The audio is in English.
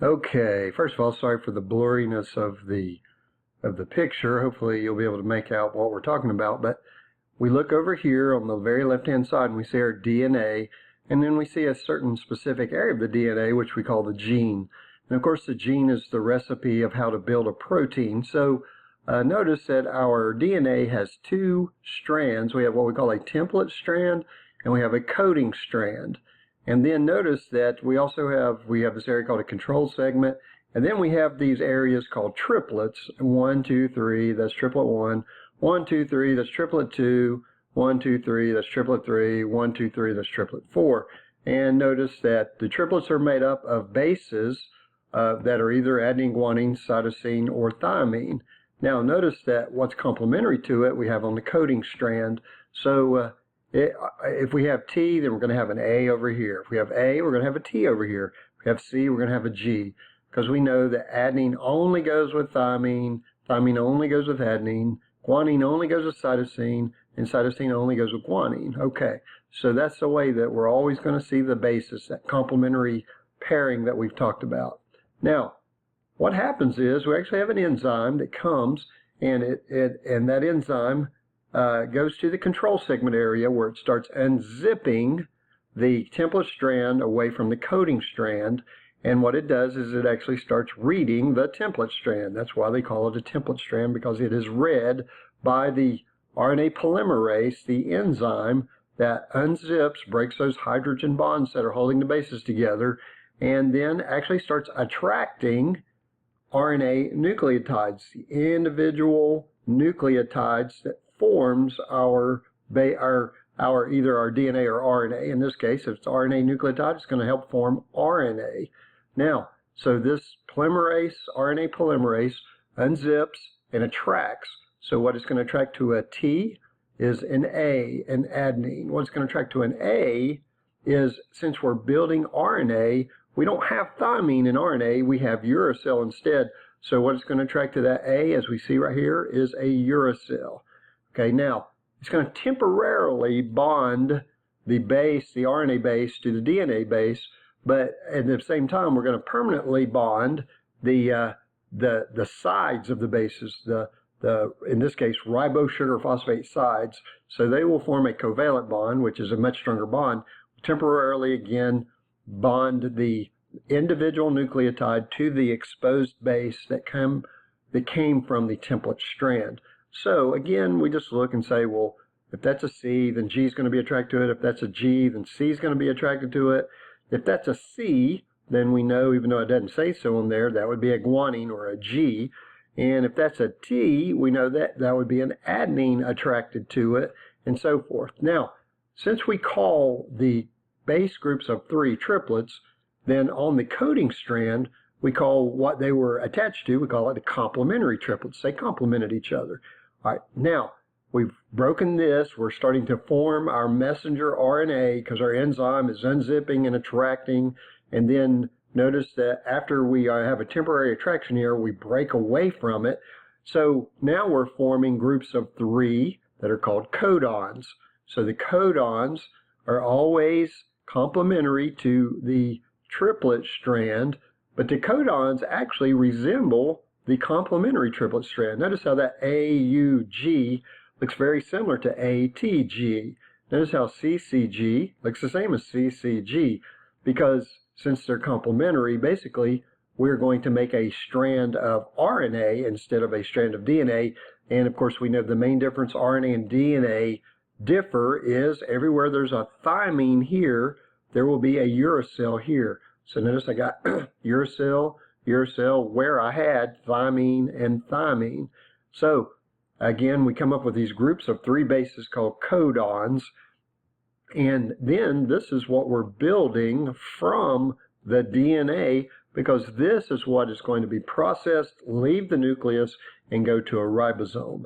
Okay, first of all, sorry for the blurriness of the picture. Hopefully you'll be able to make out what we're talking about. But we look over here on the very left-hand side and we see our DNA, and then we see a certain specific area of the DNA, which we call the gene. And of course, the gene is the recipe of how to build a protein. So notice that our DNA has two strands. We have what we call a template strand, and we have a coding strand. And then notice that we also have this area called a control segment, and then we have these areas called triplets. 1, 2, 3, that's triplet 1. 1, 2, 3, that's triplet 2. 1, 2, 3, that's triplet 3. 1, 2, 3, that's triplet 4. And notice that the triplets are made up of bases that are either adenine, guanine, cytosine, or thymine. Now notice that what's complementary to it we have on the coding strand. So if we have T, then we're going to have an A over here. If we have A, we're going to have a T over here. If we have C, we're going to have a G, because we know that adenine only goes with thymine, thymine only goes with adenine, guanine only goes with cytosine, and cytosine only goes with guanine. Okay, so that's the way that we're always going to see the basis, that complementary pairing that we've talked about. Now, what happens is we actually have an enzyme that comes, and that enzyme goes to the control segment area where it starts unzipping the template strand away from the coding strand. And what it does is it actually starts reading the template strand. That's why they call it a template strand, because it is read by the RNA polymerase, the enzyme that unzips, breaks those hydrogen bonds that are holding the bases together, and then actually starts attracting RNA nucleotides, the individual nucleotides that forms our either our DNA or RNA. In this case, if it's RNA nucleotide, it's going to help form RNA. Now, so this polymerase, RNA polymerase, unzips and attracts. So what it's going to attract to a T is an A, an adenine. What it's going to attract to an A is, since we're building RNA, we don't have thymine in RNA, we have uracil instead. So what it's going to attract to that A, as we see right here, is a uracil. Okay, now, it's going to temporarily bond the base, the RNA base, to the DNA base, but at the same time, we're going to permanently bond the sides of the bases, in this case, ribosugar phosphate sides. So they will form a covalent bond, which is a much stronger bond. Temporarily, again, bond the individual nucleotide to the exposed base that came from the template strand. So again, we just look and say, well, if that's a C, then G is going to be attracted to it. If that's a G, then C is going to be attracted to it. If that's a C, then we know, even though it doesn't say so in there, that would be a guanine or a G. And if that's a T, we know that that would be an adenine attracted to it, and so forth. Now, since we call the base groups of 3 triplets, then on the coding strand, we call what they were attached to, we call it the complementary triplets. They complemented each other. All right, now we've broken this. We're starting to form our messenger RNA because our enzyme is unzipping and attracting. And then notice that after we have a temporary attraction here, we break away from it. So now we're forming groups of 3 that are called codons. So the codons are always complementary to the triplet strand, but the codons actually resemble the complementary triplet strand. Notice how that AUG looks very similar to ATG. Notice how CCG looks the same as CCG, because since they're complementary, basically we're going to make a strand of RNA instead of a strand of DNA. And of course, we know the main difference RNA and DNA differ is everywhere there's a thymine here, there will be a uracil here. So notice I got uracil, uracil, where I had thymine and thymine. So again, we come up with these groups of 3 bases called codons. And then this is what we're building from the DNA, because this is what is going to be processed, leave the nucleus, and go to a ribosome.